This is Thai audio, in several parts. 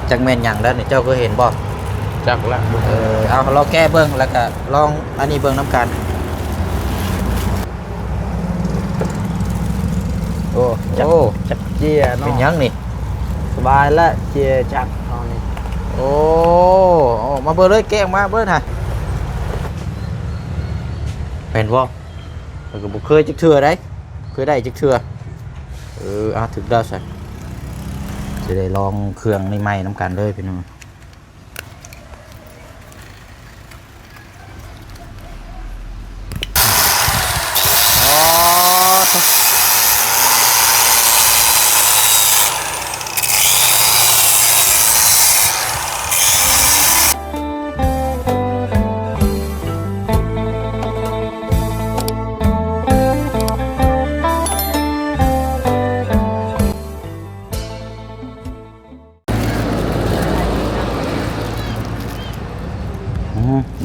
จักแม่นหยังแล้วนี่เจ้าเคยเห็นบ่จักละเอาเราแก้เบิ่งแล้วก็ลองอันนี้เบิ่งน้ำกันโอ้จักเจียเนาะเป็นหยังนี่สบายละเจียจักตอนนี้โอ้มาเบิ่งเลยแก้มาเบิ่งฮะเป็นบ่มันก็บ่เคยจักเทื่อได้เคยได้จักเทื่อถึกได้ซะจะได้ลองเครื่องใหม่ๆน้ำกันเลยพี่น้อง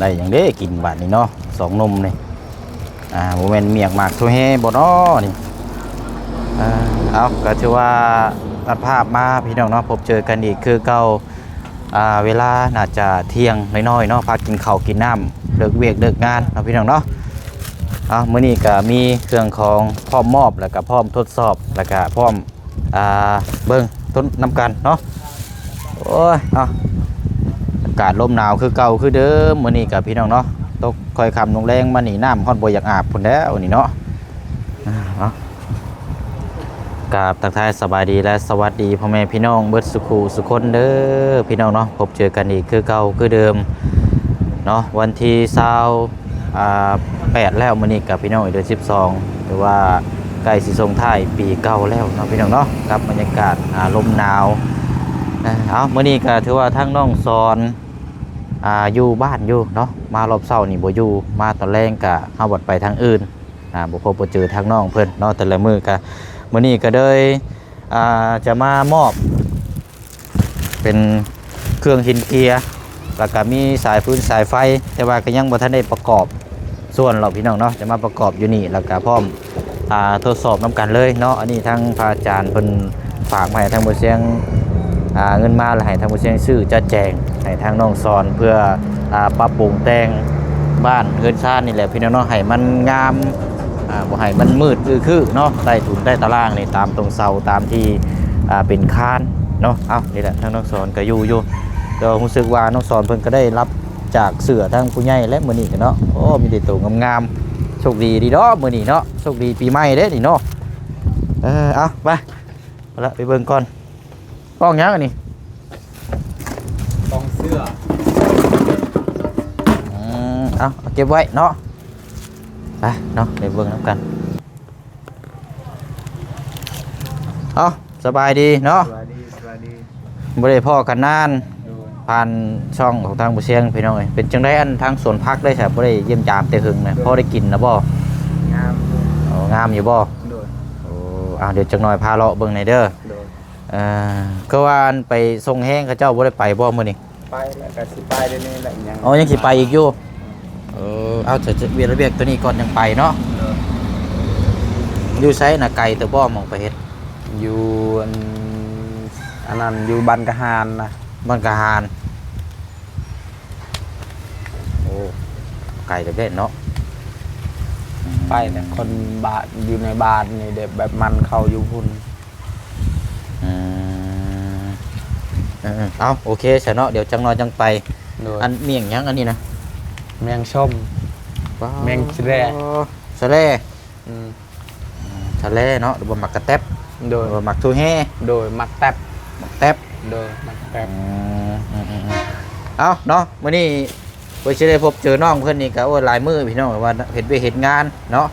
ได้อย่างเด้กินบาดนี้เนาะสองนมนี่โมเมนต์เมียกมากทั่วเฮบ่เนาะนี่เอาก็ถือว่าตัดภาพมาพี่น้องเนาะพบเจอกันอีกคือเก่าเวลาน่าจะเที่ยงน้อยๆเนาะพากินข้าวกินน้ำเลิกเวียกเลิกงานเนาะพี่น้องเนาะมื้อนี้ก็มีเครื่องของพร้อมมอบแล้วก็พร้อมทดสอบแล้วก็พร้อมเบิ่งต้นนำกันเนาะโอ้ยอากาศลมหนาวคือเก่าคือเดิมมื้อนี้กับพี่น้องเนาะตกค่อยคำลงแรงมานี่น้ำฮอดบ่อยากอาบพุ่นแล้วนี่เนาะกราบทักทายสบายดีและสวัสดีพ่อแม่พี่น้องเบิดสุขสุคนเด้อพี่น้องเนาะพบเจอกันอีกคือเก่าคือเดิมเนาะวันที่8แล้วมื้อนี้กับพี่น้องเดือน12หรือว่าใกล้สิส่งท้ายปีเก่าแล้วเนาะพี่น้องเนาะกับบรรยากาศลมหนาวมื้อนี้ก็ถือว่าทั้งน้องสอนอยู่บ้านอยู่เนาะมารอบเช้านี่บ่อยู่มาตอนแรกก็เฮาบ่ไปทางอื่นบ่พบบ่เจอทางน้องเพิ่นเนาะแต่ละมื้อก็มื้อนี้ก็เลยจะมามอบเป็นเครื่องหินเกียร์แล้วก็มีสายฟืนสายไฟแต่ว่าก็ยังบ่ทันได้ประกอบส่วนเราพี่น้องเนาะจะมาประกอบอยู่นี่แล้วก็พร้อมทดสอบนํกันเลยเนาะอันนี้ทางพระอาจารย์เพิ่นฝากมาให้ทางบ่เสียงเงินมาแล้วให้ทางผู้เชี่ยวชาญซื้อจะแจงให้ทางน้องสอนเพื่อปรับปรุงแต่งบ้านเฮือนชาตินี่แหละพี่น้องให้มันงามบ่ให้มันมืดคือเนาะใต้ถุนใต้ตารางนี่ตามตรงเสาตามที่เป็นคานเนาะนี่แหละทางน้องสอนก็อยู่ก็รู้สึกว่าน้องสอนเพิ่นก็ได้รับจากเสือทางผู้ใหญ่และมื้อนี้กันเนาะโอ้มีแต่ตัวงามๆโชคดีเนาะมื้อนี้เนาะโชคดีปีใหม่เด้นี่เนาะไปละไปเบิ่งก่อนกล้องยังอันนี้กองเสื้อเอาเก็บไว้เนาะไปเนาะเดี๋ยวเบิ่งน้ำกันสบายดีเนาะสบายดีบ่ได้พ่อกันนานผ่านช่องของทางบุเชียงพี่น้องเป็นจังได้อันทางสวนพักได้ใช่บ่ได้เยี่ยมยามแต่หึงนะพ่อได้กินนะบ่งามงามอยู่บ่เดี๋ยวจังหน่อยพาเลาะเบิ่งในเด้อก็ว่าไปส่งแห้งเขาเจ้าบ่ได้ไปบ่มื้อนี้ไปแล้วก็สิไปเดี๋ยวนี้แหละยังสิไปอีกอยู่เอาจะเวียนระเบียบตัวนี้ก่อนยังไปเนาะอยู่ไสน่ะไกลแต่บ่มองไปเฮ็ดอยู่อันนั้นอยู่บ้านกะหานนะบ้านกะหานโอ้ไกลแต่เด้เนาะไปแต่คนบ้านอยู่ในบ้านนี่เด็กแบบมันเข้าอยู่พุ่นเอาโอเคเสร็จเนาะเดี๋ยวจังนอนจังไปอันเมี่ยงยังอันนี้นะเมี่ยงส้มเมี่ยงสะแลสะแลสะแลเนาะหรือว่าหมักกระแตบโดยหมักทูแห่โดยหมักแตบโดยหมักแตบเอาเนาะวันนี้ไปเชื่อได้พบเจอน้องเพื่อนนี่ก็หลายมือพี่น้องว่าเห็นไปเห็นงานเนาะ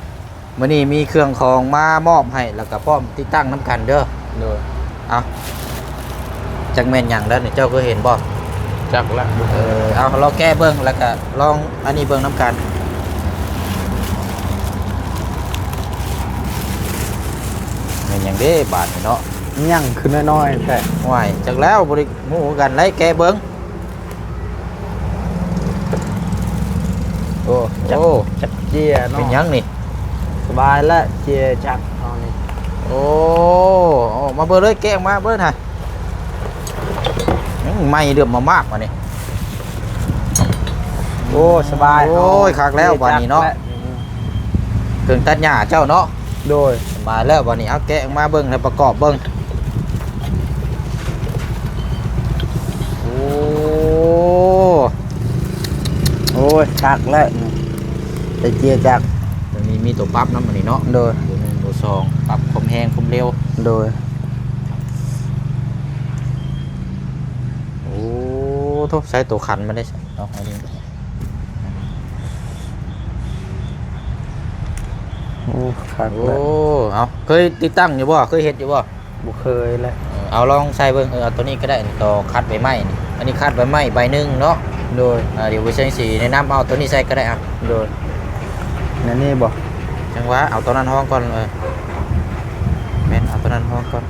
วันนี้มีเครื่องของมามอบให้แล้วก็พร้อมติดตั้งน้ำกันเด้อโดยจักแม่นหยังแล้วนี่เจ้าเคยเห็นบ่จักละเอาเราแก้เบิ่งแล้วก็ลองอันนี้เบิ่งน้ำกันแม่นหยังเด้บาดนี่เนาะยังคือน้อยๆแท้ห่วยจักแล้วบ่ได้ฮู้กันไล่แก้เบิ่งจักเจียเนาะเป็นหยังนี่สบายละเจียจักตอนนี้มาเบิ่งเลยแก้มาเบิ่งฮะ ไม่เดือดมามากกว่านี่ โอ้สบาย โอ้ยคักแล้วบัดนี้เนาะเครื่องตัดหญ้าเจ้าเนาะ โดย สบายแล้วบัดนี้เอาแกะออกมาเบิ่งให้ประกอบเบิ่งโอ้ โอ้ยจักแล้วแต่เจียจัก ตัวนี้มีตัวปรั๊บนำอันนี้เนาะ โดย ตัว1ตัว2ปรับความแรงความเร็ว โดย โอ้โทษใช้ตัวคันมาได้ใช่เนาะอันนี้ โอ้คัก โอ้ แล้ว เอาเคยติดตั้งอยู่บ่เคยเฮ็ดอยู่บ่ บ่เคยแล้ว เอาลองใส่เบิ่งเอาตัวนี้ก็ได้นี่ต่อคัดใบไม้นี่อันนี้คัดใบไม้ใบหนึงเนาะ โดย เดี๋ยวไปใช้สีแนะนำเอาตัวนี้ใส่ก็ได้อ่ะ โดยนั่นนี่บ่ จังหวะเอาตัวนั้นห้องก่อนแม่นเอาตัวนั้นห้องก่อน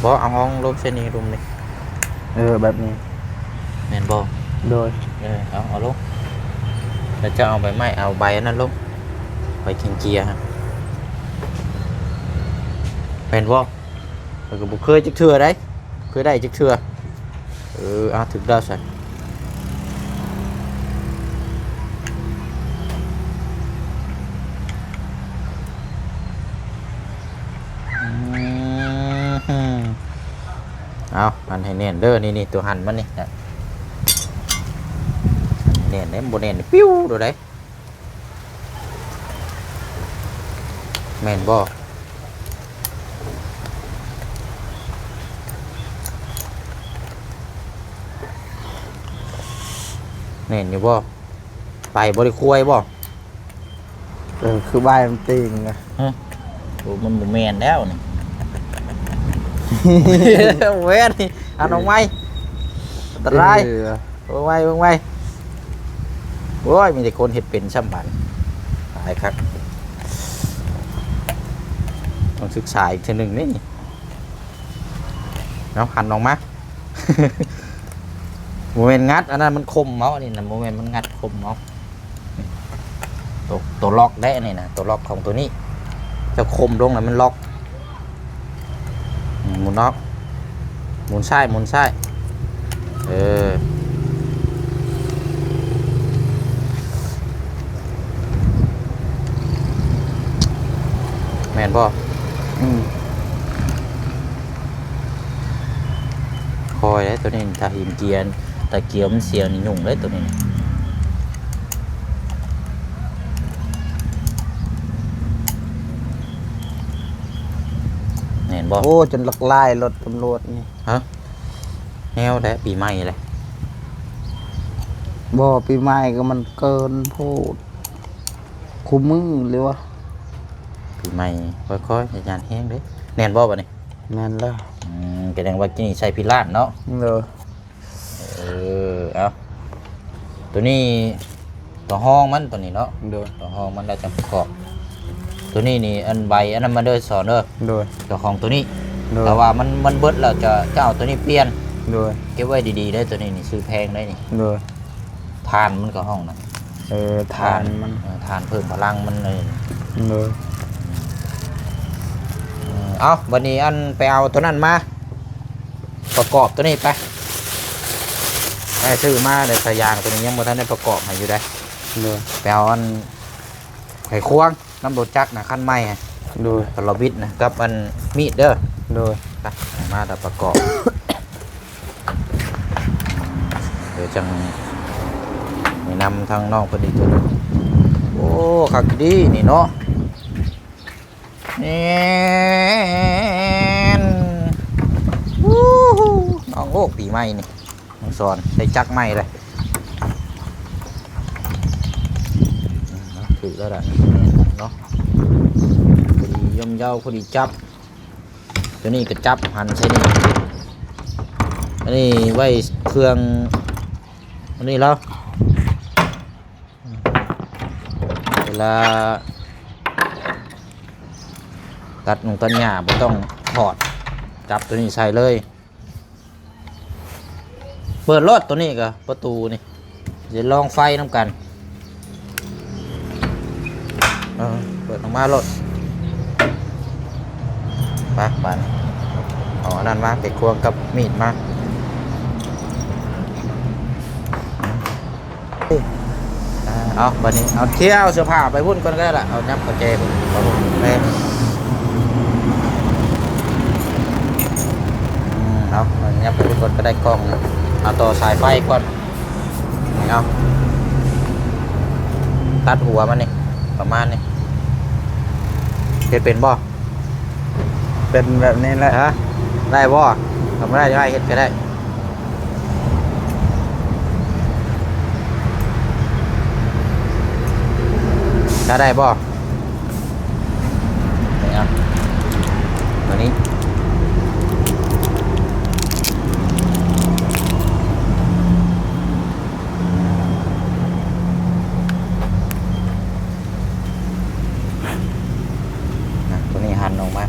บ่เอาห้องลมเส้นนี้ลมนี่ แบบนี้ แม่นบ่ โดย เอาลงแล้วจะเอาใบไม้เอาใบอันนั้นลงใบเกียร์ฮะเป็นบ่เราก็บ่เคยจักเทื่อได้เคยได้จักเทื่อเอาถึกได้ใส่เอาหั่นให้แน่นเด้อนี่ตัวหั่นมันนี่นะแน่นเด้บ่แน่นปิ้วโดดได้แม่นบ่แน่นอยู่บ่ไปบ่ได้คุยบ่ คือใบมันติงนะ โอ้มันบ่แม่นแล้วนี่ เว้นนี่อันออกไม้อันตรายเบิ่งไว้โอ้ยมีแต่คนเฮ็ดเป็นซ้ำบัดตายคักต้องศึกษาอีกเทื่อหนึงนี่เนาะหันออกมา โมเมนงัดอันนั้นมันคมเมาส์นี่นะโมเมนมันงัดคมเมาส์ตัวล็อกได้นี่นะตัวล็อกของตัวนี้จะคมลงแล้วมันล็อกหมุนล็อกหมุนซ้ายแม่นบ่คอยได้ตัวนี้ถ้าหินเกียร์แต่เกียร์มันเสียนี่ยุ่งเลยตัวนี้เห็นบ่ โอ้จนลักไล่รถตำรวจนี่ ฮะแนวได้ปีใหม่เลย บ่ปีใหม่ก็มันเกินโพดคุมมือเลยวะ ปีใหม่ค่อยๆยานแห้งเด้แน่นบ่บัดนี้ นั่นแล้ว แสดงว่ากินใส่พิลาดเนาะ เด้อ เอาตัวนี้ตัวห้องมันตัวนี้เนาะ โดย ตัวห้องมันเราจะประกอบตัวนี้นี่อันใบอันนั้นมาเด้อสอนเด้อ โดย ตัวของตัวนี้ โดย แต่ว่ามันเบิดแล้วจะเอาตัวนี้เปลี่ยน โดย เก็บไว้ดีๆได้ตัวนี้นี่ซื้อแพงได้นี่ โดย ทานมันก็ห้องนะ ทานมัน ทานเพิ่มพลังมันเลย โดย เอาวันนี้อันไปเอาตัวนั้นมาประกอบตัวนี้ไปซื้อมาแต่สายยางตัวนี้ยังบ่ทันได้ประกอบให้อยู่ได้ โดย ไปเอาอันไขควงน้ำรถจักรนะขั้นไม้ฮะ โดย ตลบิดนะกับอันมีดเด้อ โดย ไปมาแต่ประกอบ เดี๋ยวจังมีนำทางน้องพอดีตัวนึงโอ้คักดีนี่เนาะนี่น้องโอ้ปีใหม่นี่น้องสอนได้จักใหม่เลยถือแล้วล่ะเนาะพอดีย่อมเยาพอดีจับตัวนี้ก็จับหันใช่นี่อันนี้ไว้เครื่องอันนี้แล้วเวลาตัดหนุ่งตัดหญ้าไม่ต้องถอดจับตัวนี้ใส่เลยเปิดรถตัวนี้ก็ประตูนี่จะลองไฟน้ำกันเปิดออกมารถไปเอาอันนั้นมาไปควงกับมีดมา เอาบัดนี้เอาเที่ยวเสื้อผ้าไปพุ่นก่อนก็ได้ละเอายับกระเจมไปเอายับไปพุ่นก่อนก็ได้กล้องเอาต่อสายไฟก่อนเอาตัดหัวมันนี่ประมาณนี้เฮ็ดเป็นบ่ เป็นแบบนี้แหละ ฮะได้บ่ทำไม่ได้ได้เฮ็ดก็ได้ถ้าได้บ่นี่เอาตัวนี้ตัวนี้หั่นออกมา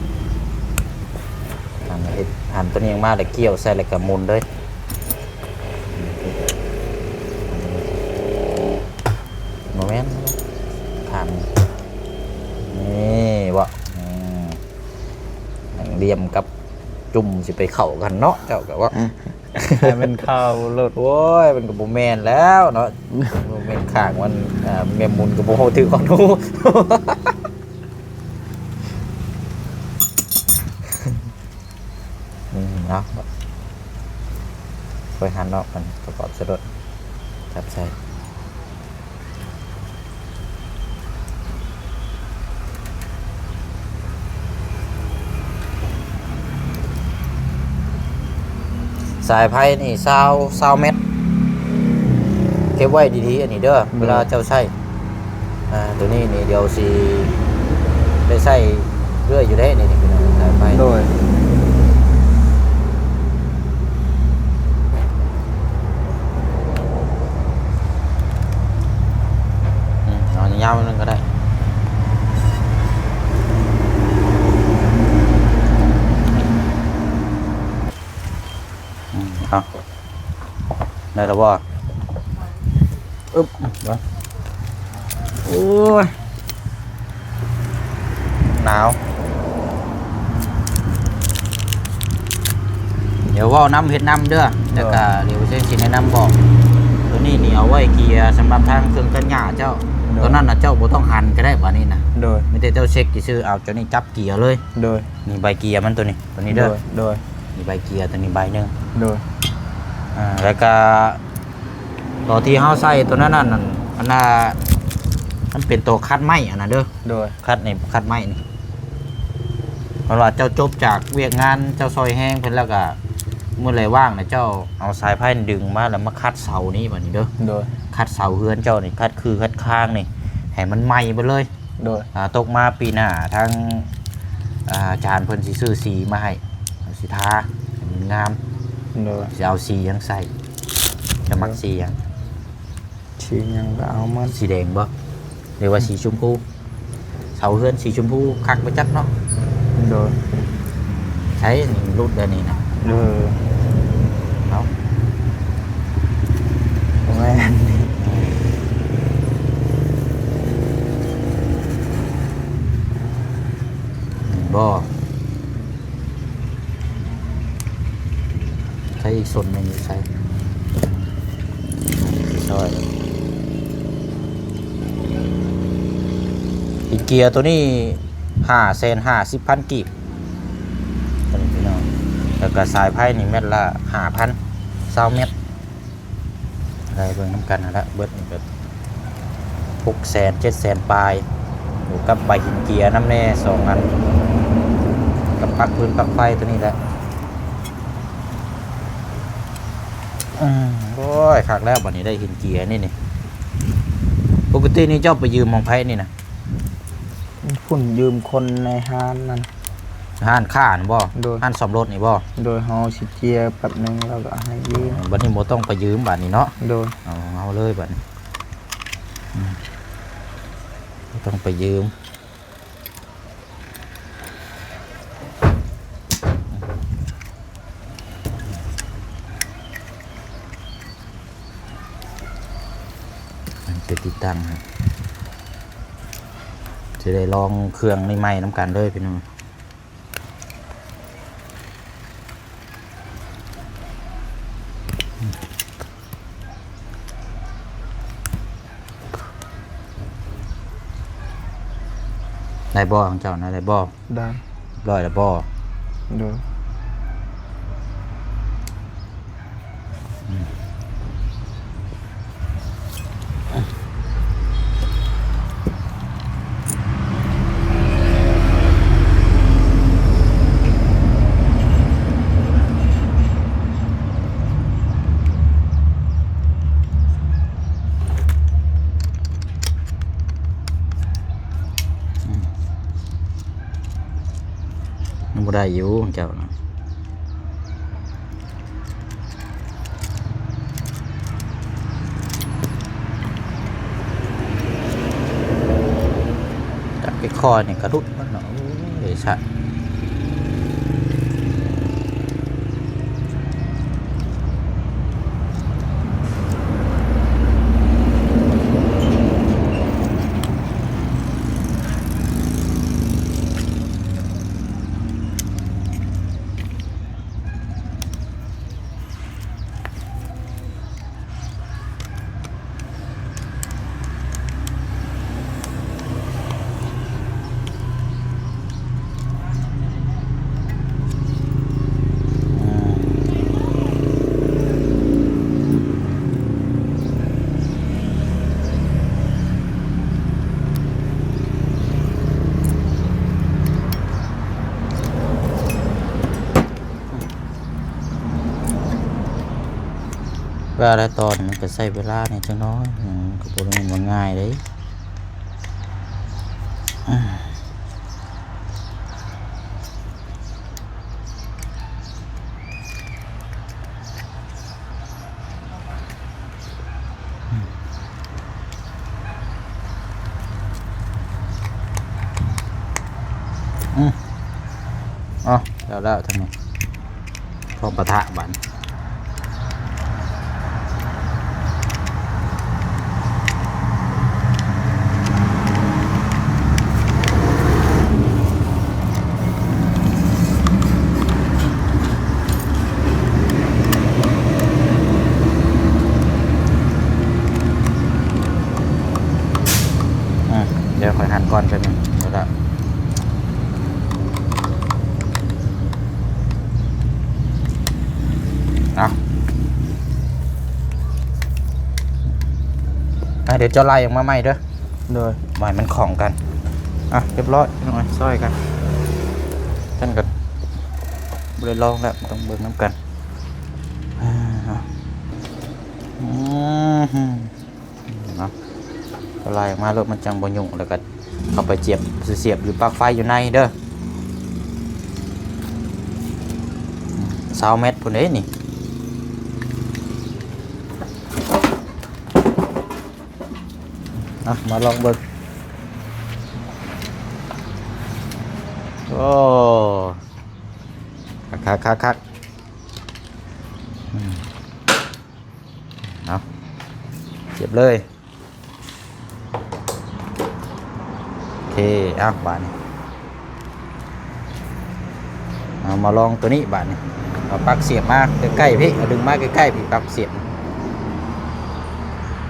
หั่นตัวนี้ออกมาแล้วเกี่ยวใส่แล้วก็หมุนเลยโมเมนต์หั่นนี่บ่เรียมกับจุ่มสิไปเข้ากันเนาะเจ้าก็ว่า ให้มันเข้าโลด โอ้ยมันก็บ่แม่นแล้วเนาะบ่แม่นข้างมันแม่มุนก็บ่ฮู้ถือของหนู เนาะไปหันเนาะมันประกอบสะดุดจับใส่สายไพ่นี่20 เม็ดเก็บไว้ดีๆอันนี้เด้อเวลาเจ้าใช้ตัวนี้นี่เดี๋ยวสิได้ใช้เรื่อยอยู่ได้นี่พี่น้องสายไฟ โดย เอายาวๆนึงก็ได้เอาได้แล้วบ่อึ๊บวะโอ้ยหนาวเดี๋ยวว่าน้ำเห็ดน้ำเด้อแล้วก็เดี๋ยวเส้นสิแนะนำบอกตัวนี้นี่เอาไว้เกียร์สำหรับทางเครื่องตัดหญ้าเจ้าตัวนั้นนะเจ้าบ่ต้องหั่นก็ได้ป่ะนี่นะ โดย ไม่ได้เจ้าเช็คกี่ซื้อเอาเจ้านี่จับเกียร์เลย โดย นี่ใบเกียร์มันตัวนี้เด้อ โดย นี่ใบเกียร์ตัวนี้ใบหนึง โดย แล้วก็ตัวที่เฮาใส่ตัวนั้นนั่นอันน่ะมันเป็นตัวคัดไม้อันน่ะเด้อ โดย คัดไม้นี่เพราะว่าเจ้าจบจากเวียกงานเจ้าซอยแห้งเพิ่นแล้วก็เมื่อไรว่างนะเจ้าเอาสายไพ่ดึงมาแล้วมาคัดเสานี้บัดนี้เด้อ โดย คัดเสาเฮือนเจ้านี่คัดคัดข้างนี่ให้มันไหม้ไปเลย โดย ตกมาปีหน้าทางอาจารย์เพิ่นสิซื้อสีมาให้สิทาให้มันงาม โดย สิเอาสีหยังใส่จะมักสีหยัง ชี้ยังก็เอามัน สีแดงบ่หรือว่าสีชมพูเสาเฮือนสีชมพูคักไปจักเนาะ โดย ใช้นี่รูดเดี๋ยวนี้นะ โดย เอา แม่น บ่ใช้อีกส่วนหนึ่งใช้ซอยอีกเกียร์ตัวนี้550,000 กีบตัวนี้พี่น้องแล้วก็สายไพ่นี่เม็ดละ5,000 20 เม็ดอะไรเบิ่งน้ำกันนะละเบิดนี่แบบ600,000 700,000 ปลายอยู่กับใบหินเกียร์น้ำแน่2 อันกับปลั๊กพื้นปลั๊กไฟตัวนี้แหละโอ้ยคักแล้วบัดนี้ได้หินเกียร์นี่ปกตินี่เจ้าไปยืมของไผนี่นะ พุ่นยืมคนในห้านนั่น ห้านค้านี่บ่ โดย ห้านซ่อมรถนี่บ่ โดยเฮาสิเจียแป๊บหนึงแล้วก็ให้ยืม บัดนี้บ่ต้องไปยืมบัดนี้เนาะ โดย เอาเลยบัดนี้บ่ต้องไปยืมจะติดตั้งครับจะได้ลองเครื่องใหม่ๆน้ำกันเลยพี่น้อง ได้บ่ของเจ้านะได้บ่ ได้ ร้อยแล้วบ่ โดยมันบ่ได้อยู่ของเจ้านะจับไปคอนี่กระดุดมันเนาะเอ้ยซะเวลาตอนมันก็ใช้เวลานี่จังน้อยก็บ่ได้มันง่ายเด้อ๋อแล้วทำไมพอปะทะบันเดี๋ยวคอยหันก่อนไปหนึ่งแล้วเอาเดี๋ยวจะไล่ออกมาใหม่เด้อ โดย บ่อยมันของกันเรียบร้อยน้อยซอยกันท่านกันบริลองแล้วต้องเบิ่งน้ำกันเนาะก็ไล่ออกมารถมันจังบ่ยุ่งแล้วก็เข้าไปเสียบอยู่ปลั๊กไฟอยู่ในเด้อ20 เมตรพุ่นเด้นี่มาลองเบิ่งโอ้คักเอาเจ็บเลยโอเคบาทนี้เอามาลองตัวนี้บาทนี้เอาปลั๊กเสียบมาใกล้ๆพี่เอาดึงมาใกล้ๆพี่ปลั๊กเสียบ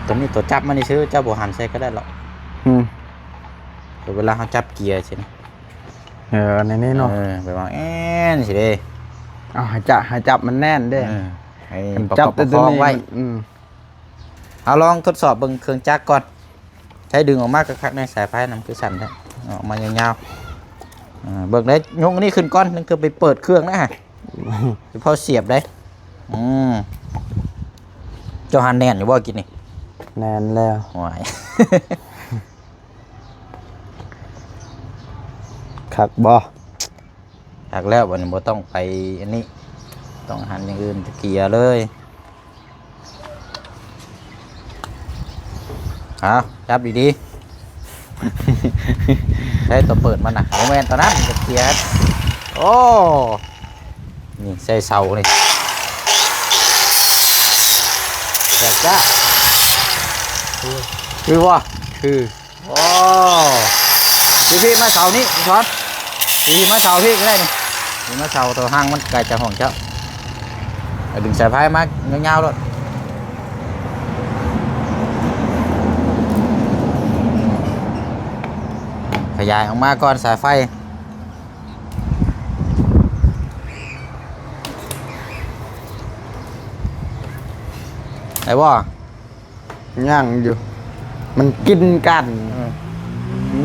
ตัวนี้ตัวจับมันนี่ซื้อเจ้าบัวหันใส่ก็ได้หรอกเวลาเขาจับเกียร์ใช่ไหมในนี้เนาะไปวางสิเด้เอาหายจับมันแน่นเด้ให้จับตัวนี้ไว้เอาลองทดสอบเบิ่งเครื่องจักรก่อนใช้ดึงออกมากระคักในสายไฟนำคือสั่นได้ออกมายาวๆเบิ่งได้ยกนี่ขึ้นก้อนนั่นคือไปเปิดเครื่องนะฮะพอเสียบได้เจ้าหันแน่นอยู่ว่ากินนี่แน่นแล้วหวายคักบ่คักแล้ววันนี้บ่ต้องไปอันนี้ต้องหันอย่างอื่นเกียร์เลยจับดีๆใช้ตัวเปิดมันนะโมเมนต์ตอนนั้นจะเกียร์โอ้นี่ใส่เสาเลยแบบจ้าคือว่าโอ้พี่มาเสานี้ช้อนพี่มาเสาพี่ก็ได้นี่พี่มาเสาตัวห้างมันไกลจากห้องเจ้าดึงสายไฟมาเงาๆเลย ขยายออกมาก่อนสายไฟไหนบ่ ย่างอยู่ มันกินกัน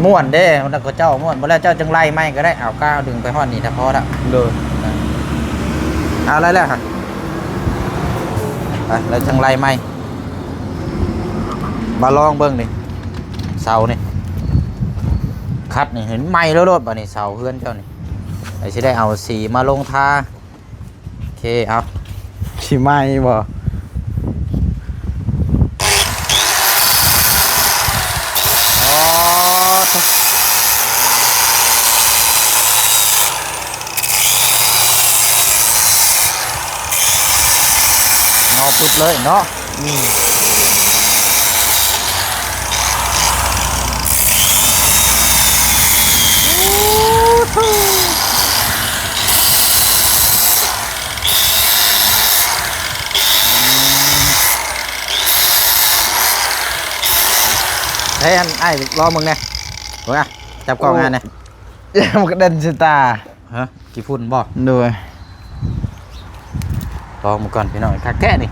ม่วนเด้แล้วก็เจ้าม่วนบ่แล้วเจ้าจังไล่ไม้ก็ได้เอาก้าวดึงไปฮอดนี่ถ้าพอละ โดย เอาอะไรแล้วฮะไปแล้วจังไล่ไม้มาลองเบิ่งดิเสานี่คัดนี่เห็นไม้แล้วรถบ่นี่เสาเฮือนเจ้านี่ไอ้สิได้เอาสีมาลงทาโอเคเอา สิไหมบ่ เนาะปึ๊บเลยเนาะเฮ้ยอันไอ้รอมึงเนี่ยโอ้ยจับกล้องงานเนี่ย มันก็เดินสตา ฮะกี่ฝุ่นบ่ โดย รอมึงก่อนพี่น้องคักแค่นี่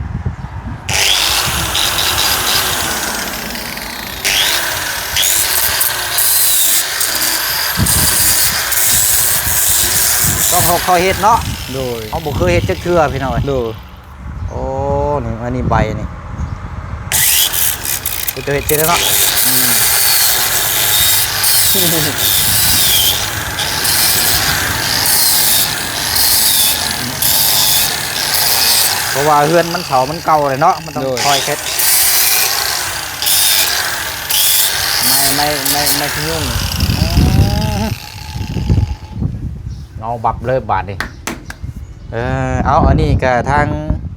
ต้องเขาคอยเฮ็ดเนาะ โดย เขาบอกเคยเฮ็ดจักเทื่อพี่น้องเอ้ย โดย โอ้นี่อันนี้ใบนี่กูจะเฮ็ดเจอแล้วเนาะเพราะว่าเฮือนมันเสามันเก่าเลยเนาะมันต้องคอยเฮ็ด ไม่ยุ่ง เอาบับเลยบาทดิเอาอันนี้ก็ทาง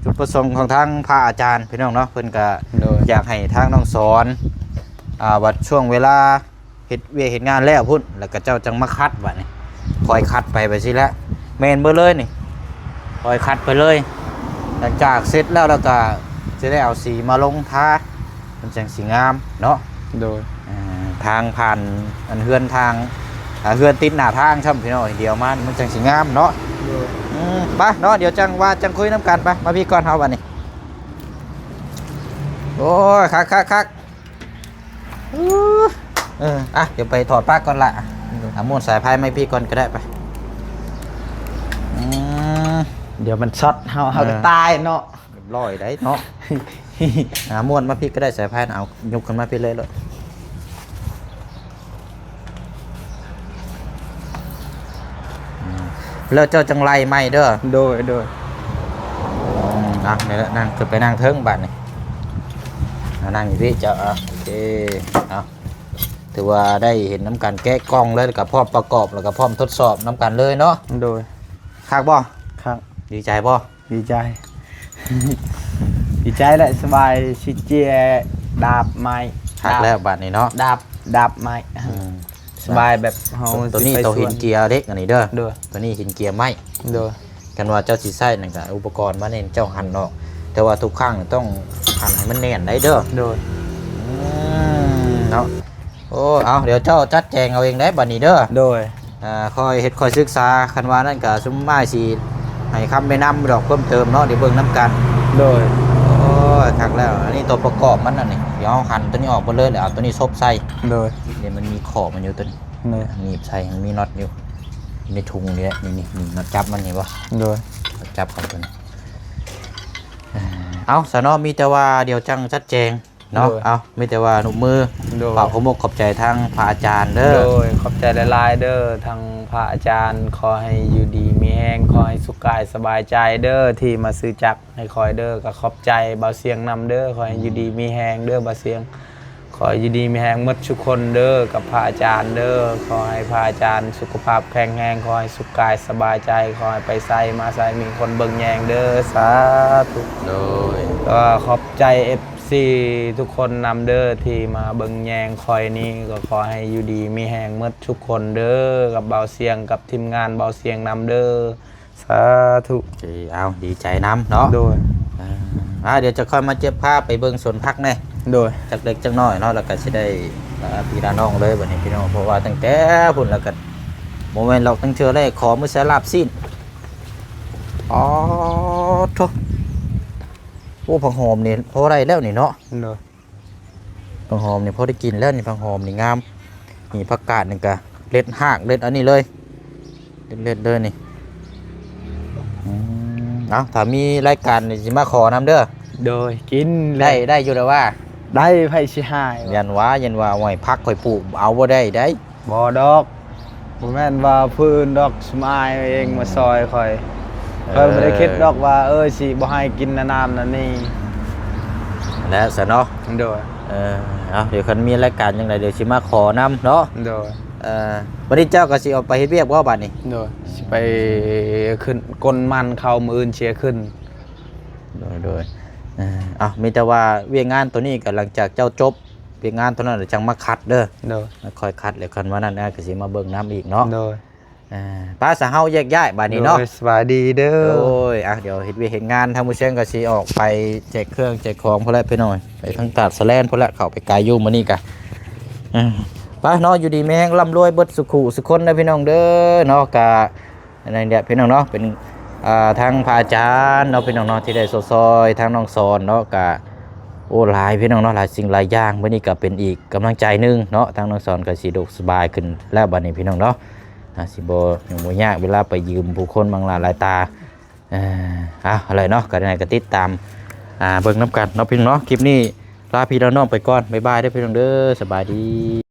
จุดประสงค์ของทางพระอาจารย์พี่น้องเนาะเพิ่นก็ โดย อยากให้ทางน้องสอนวัดช่วงเวลาเฮ็ดเวียกเฮ็ดงานแล้วพุ่นแล้วก็เจ้าจังมาคัดบัดนี้คอยคัดไปสิแล้วแม่นเบิดเลยนี่คอยคัดไปเลยหลังจากเสร็จแล้วก็จะได้เอาสีมาลงทามันจังสีงามเนาะ โดย ทางผ่านอันเฮือนทางเฮือนติดหน้าทางช่ำพี่น้องเดียวมันจังสีงามเนาะไปเนาะเดี๋ยวจังว่าจังคุยน้ำกันไปมาพี่ก่อนเฮาบัดนี้โอ้ยคักเดี๋ยวไปถอดปลั๊กก่อนละม้วนสายพายไม่พี่ก่อนก็ได้ไป เดี๋ยวมันช็อตเฮาก็ตายเนาะ เรียบร้อยได้เนาะ ม้วนมาพี่ก็ได้สายพายเอายกขึ้นมาพี่เลยแล้วเจ้าจังไรไม่เด้อ โดย เดี๋ยวนั่งขึ้นไปนั่งเทิงบัดนี่นั่งอยู่พี่เจ้าโอเคเอาถือว่าได้เห็นน้ำกันแกะกล้องเลยกับพร้อมประกอบแล้วก็พร้อมทดสอบน้ำกันเลยเนาะ โดย คักบ่ ครับ ดีใจบ่ ดีใจ ดีใจแหละสบายชิเจียดาบไม้ คักแล้วบัดนี้เนาะ ดาบไม้สบายแบบเฮา ตัวนี้ สิไป ตัวหิน สว เกียร์เล็กอันนี้เด้อ โดย ตัวนี้หินเกียร์ไม้ โดย กันว่าเจ้าสิใช้นั่นก็อุปกรณ์มาเน้นเจ้าหั่นเนาะแต่ว่าทุกครั้งต้องหั่นให้มันแน่นได้เด้อ โดย เนาะโอ้เอาเดี๋ยวเจ้าจัดแจงเอาเองได้บัดนี้เด้อ โดย คอยเฮ็ดคอยศึกษาคันว่านั่นก็ซุมไม้สิให้คำแนะนำดอกเพิ่มเติมเนาะเดี๋ยวเบิ่งน้ำกัน โดย โอ้ยคักแล้วอันนี้ตัวประกอบมันน่ะนี่เดี๋ยวเอาหั่นตัวนี้ออกไปเลยเดี๋ยวเอาตัวนี้ซบใส่ โดย เดี๋ยวมันมีขอบมันอยู่ตัวนี้ โดย หนีบใส่มันมีน็อตอยู่ในถุงนี่แหละนี่น็อตจับมันนี่บ่ โดย น็อตจับของตัวนี้เอาสนอมีแต่ว่าเดี๋ยวจังชัดแจงเนาะเอามีแต่ว่าหนุมือ โดย ฝากขอบขอบใจทางพระอาจารย์เด้อ โดยขอบใจหลายๆเด้อทางพระอาจารย์ขอให้อยู่ดีมีแห้งขอให้สุขกายสบายใจเด้อที่มาซื้อจักรให้คอยเด้อก็ขอบใจเบาเสียงนำเด้อขอให้อยู่ดีมีแห้งเด้อเบาเสียงขอให้อยู่ดีมีแห้งหมดทุกคนเด้อกับพระอาจารย์เด้อขอให้พระอาจารย์สุขภาพแข็งแรงขอให้สุขกายสบายใจขอให้ไปไสมาไสมีคนเบิ่งแยงเด้อสาธุ โดย ก็ขอบใจ FC ทุกคนนำเด้อที่มาเบิ่งแยงคอยนี้ก็ขอให้อยู่ดีมีแหงเมื่อทุกคนเด้อกับเบาเสียงกับทีมงานเบาเสียงนำเด้อสาธุ เอาดีใจน้ำเนาะ โดย เดี๋ยวจะค่อยมาเจ็บภาพไปเบิ่งสวนพักแน่ โดย จักเล็กจักน้อยเนาะแล้วก็สิได้ พี่น้าน้องเลยบัดนี้พี่น้องเพราะว่าตั้งแต่พุ่นแล้วก็โมเมนต์เราตั้งเชื่อเลยขอมื้อแสลาบสิ้นอ๋อโธ่โอ้ผักหอมนี่พอได้แล้วนี่เนาะ โดย ผักหอมนี่พอได้กินแล้วนี่ผักหอมนี่งามนี่ผักกาดนี่ก็เล็ดหากเล็ดอันนี้เลยเล็ดเลยนี่เอาถ้ามีรายการนี่สิมาขอนำเด้อ โดยกิน ได้อยู่แล้วว่า ได้ไผสิหาย ยันว่าไว้พักข่อยปลูกเอาบ่ได้ บ่ดอกบ่แม่นว่าพื้นดอกสมายเองมาซอยข่อยข่อยบ่ได้คิดดอกว่าสิบ่ให้กินนานๆนั่นนี่ แล้วซะเนาะ โดย เอาเดี๋ยวคันมีรายการจังไดเดี๋ยวสิมาขอนำเนาะ โดย บัดนี้เจ้าก็สิเอาไปเฮ็ดเวียกบ่บัดนี้ โดยสิไปขึ้นก้นมันเข้ามื้ออื่นเชียร์ขึ้น โดยมีแต่ว่าเวียกงานตัวนี้ก็หลังจากเจ้าจบเวียกงานตัวนั้นเดี๋ยวจังมาคัดเด้อ โดย มาคอยคัดแล้วคันว่านั้นก็สิมาเบิ่งน้ำอีกเนาะ โดย ป้าสะเฮาแยกย้ายบัดนี้เนาะ โดยสวัสดีเด้อ โอ้ยเดี๋ยวเฮ็ดเวียกเฮ็ดงานทางผู้เชี่ยงก็สิออกไปแจกเครื่องแจกของพุ่นแหละไปหน่อยไปทางตาดสะแลนพุ่นแหละเข้าไปไกลอยู่มื้อนี้ก็ป้าเนาะอยู่ดีแม่งร่ำรวยเบิดสุขุสุคนนะพี่น้องเด้อเนาะก็อันนั้นเนี่ยพี่น้องเนาะเป็นทางพระอาจารย์เนาะพี่น้องเนาะที่ได้ซอยทางน้องสอนเนาะก็โอ้หลายพี่น้องเนาะหลายสิ่งหลายอย่างมื้อนี้ก็เป็นอีกกำลังใจหนึงเนาะทางน้องสอนก็สิดุสบายขึ้นแล้วบัดนี้พี่น้องเนาะสิบ่ยังบ่ยากเวลาไปยืมผู้คนบางหลายตาอะไรเนาะก็ได้ก็ติดตามเบิ่งนํกันเนาะพี่น้องเนาะคลิปนี้ลาพี่น้องไปก่อนบ๊ายบายเด้อพี่น้องเด้อสบายดี